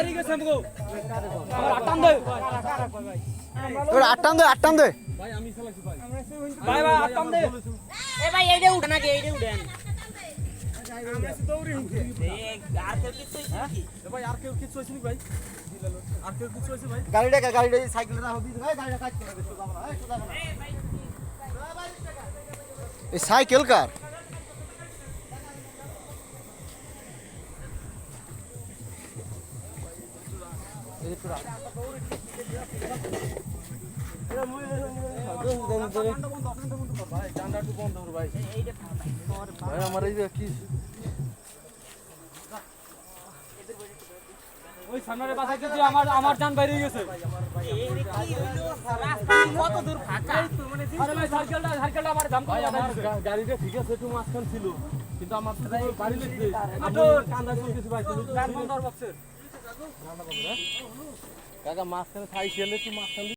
বাইরে গেছে আমগো আমার আটান দে তোর আটটান দে ভাই আমি চালাইছি ভাই ভাই ভাই আটান দে এ ভাই এইটা উঠে নাকি এইটা উঠেন আমরা সে দৌড়ি হুকে আর কেউ কিছু ভাই আর কেউ কিছু হইছে নি ভাই আর কেউ কিছু হইছে ভাই গাড়িটা সাইকেলটা হবি ভাই গাড়িটা কাজ করে দে সোজা বনা এই সোজা বনা এই সাইকেল কার ভাই জানলাটা বন্ধ কর ভাই ভাই আমার এই কি ওই সামনে বাসাইতে যে আমার জান বাইরে গেছে কত দূর ফাঁকা আরে ভাই সাইকেলটা আমার জাম করে গাড়িটা ঠিক আছে একটু মাঝখান ছিল কিন্তু আমার তো বাড়ি লেগেছে আটোর কান্দা চলতেছে ভাই তুমি গান বন্ধ কর বক্সের কাকা মাঝখানে সাইকেলে তুই মাঝখান